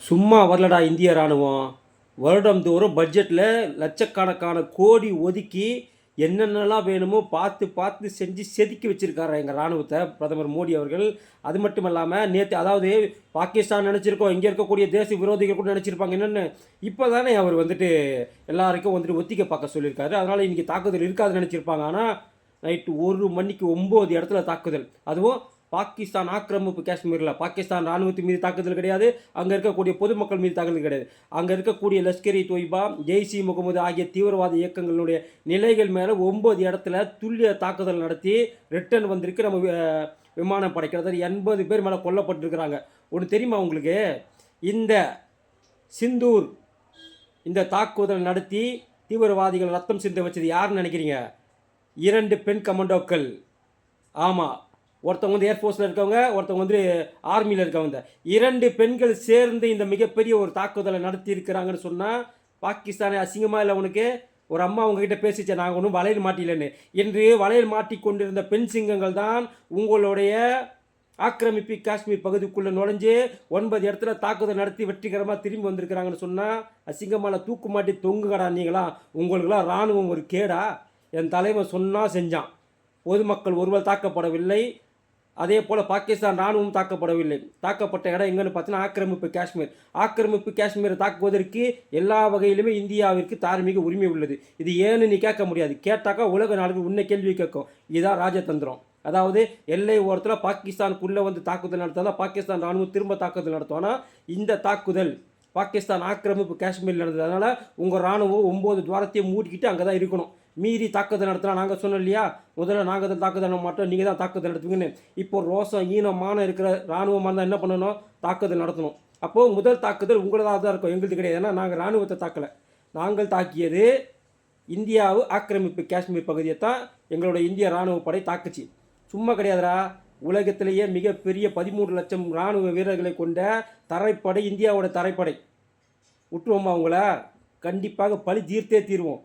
சும்மா வரலடா இந்திய ராணுவம். வருடந்தோறும் பட்ஜெட்டில் லட்சக்கணக்கான கோடி ஒதுக்கி என்னென்னலாம் வேணுமோ பார்த்து பார்த்து செஞ்சு செதுக்கி வச்சுருக்காரு எங்கள் இராணுவத்தை பிரதமர் மோடி அவர்கள். அது மட்டும் இல்லாமல் நேற்று அதாவது பாகிஸ்தான் நினச்சிருக்கோம், இங்கே இருக்கக்கூடிய தேச விரோதிகள் கூட நினச்சிருப்பாங்க என்னென்னு. இப்போ தானே அவர் வந்துட்டு எல்லாருக்கும் வந்துட்டு ஒத்திகை பார்க்க சொல்லியிருக்காரு. அதனால் இன்றைக்கி தாக்குதல் இருக்காதுன்னு நினச்சிருப்பாங்க. ஆனால் நைட்டு 1 மணிக்கு 9 இடத்துல தாக்குதல். அதுவும் பாகிஸ்தான் ஆக்கிரமிப்பு காஷ்மீரில் பாகிஸ்தான் இராணுவத்தின் மீது தாக்குதல் கிடையாது, அங்கே இருக்கக்கூடிய பொதுமக்கள் மீது தாக்குதல் கிடையாது. அங்கே இருக்கக்கூடிய லஷ்கர்-இ தொய்பா, ஜெய்ஷ் இ முகமது ஆகிய தீவிரவாத இயக்கங்களுடைய நிலைகள் மேலே 9 இடத்துல துல்லிய தாக்குதல் நடத்தி ரிட்டர்ன் வந்திருக்கு நம்ம விமானப்படை. கிட்டத்தட்ட 80 பேர் மேலே கொல்லப்பட்டிருக்கிறாங்க. ஒன்று தெரியுமா உங்களுக்கு? இந்த சிந்தூர் இந்த தாக்குதல் நடத்தி தீவிரவாதிகள் ரத்தம் சிந்த வச்சது யாருன்னு நினைக்கிறீங்க? 2 பெண் கமாண்டோக்கள். ஆமாம், ஒருத்தவங்க வந்து ஏர்ஃபோர்ஸில் இருக்கவங்க, ஒருத்தவங்க வந்து ஆர்மியில் இருக்கவங்க. 2 பெண்கள் சேர்ந்து இந்த மிகப்பெரிய ஒரு தாக்குதலை நடத்தி இருக்கிறாங்கன்னு சொன்னால் பாகிஸ்தானை அசிங்கமாக இல்லை உனக்கு? ஒரு அம்மா உங்ககிட்ட பேசிச்சேன், நாங்கள் ஒன்றும் வளையல் மாட்டிலன்னு. இன்று வளையல் மாட்டி கொண்டிருந்த பெண் சிங்கங்கள் தான் உங்களுடைய ஆக்கிரமிப்பு காஷ்மீர் பகுதிக்குள்ளே நுழைஞ்சு 9 இடத்துல தாக்குதல் நடத்தி வெற்றிகரமாக திரும்பி வந்திருக்கிறாங்கன்னு சொன்னால் அசிங்கமான தூக்கு மாட்டி தொங்குகடா நீங்களாம். உங்களுக்கெல்லாம் இராணுவம் ஒரு கேடா? என் தலைவன் சொன்னால் செஞ்சான். பொதுமக்கள் ஒருவர் தாக்கப்படவில்லை, அதே போல் பாகிஸ்தான் இராணுவம் தாக்கப்படவில்லை. தாக்கப்பட்ட இடம் எங்கன்னு பார்த்தீங்கன்னா ஆக்கிரமிப்பு காஷ்மீர். ஆக்கிரமிப்பு காஷ்மீரை தாக்குவதற்கு எல்லா வகையிலுமே இந்தியாவிற்கு தார்மீக உரிமை உள்ளது. இது ஏன்னு நீ கேட்க முடியாது. கேட்டாக்கா உலக நாடுகள் உன்னை கேள்வி கேட்கும். இதுதான் ராஜதந்திரம். அதாவது எல்லை ஓரத்தில் பாகிஸ்தானுக்குள்ளே வந்து தாக்குதல் நடத்தாதான் பாகிஸ்தான் இராணுவம் திரும்ப தாக்குதல் நடத்தும். இந்த தாக்குதல் பாகிஸ்தான் ஆக்கிரமிப்பு காஷ்மீரில் நடந்தது. அதனால் உங்கள் இராணுவம் 9 துவாரத்தையும் மூடிக்கிட்டு அங்கே தான் இருக்கணும். மீறி தாக்குதல் நடத்தினா நாங்கள் சொன்னோம் இல்லையா, முதல்ல நாங்கள் தான் தாக்குதல் நடத்த மாட்டோம், நீங்கள் தான் தாக்குதல் நடத்துவீங்கன்னு. இப்போ ரோசம் ஈனமான இருக்கிற இராணுவமாக இருந்தால் என்ன பண்ணணும்? தாக்குதல் நடத்தணும். அப்போது முதல் தாக்குதல் உங்களதாக தான் இருக்கும், எங்களுக்கு கிடையாது. ஏன்னா நாங்கள் இராணுவத்தை தாக்கலை. நாங்கள் தாக்கியது இந்தியாவு ஆக்கிரமிப்பு காஷ்மீர் பகுதியை தான் எங்களோட இந்திய இராணுவ படை தாக்குச்சு. சும்மா கிடையாதுரா. உலகத்திலேயே மிகப்பெரிய 13 லட்சம் இராணுவ வீரர்களை கொண்ட தரைப்படை இந்தியாவோட தரைப்படை. விட்டுருவோமா அவங்கள? கண்டிப்பாக பழி தீர்த்தே தீர்வோம்.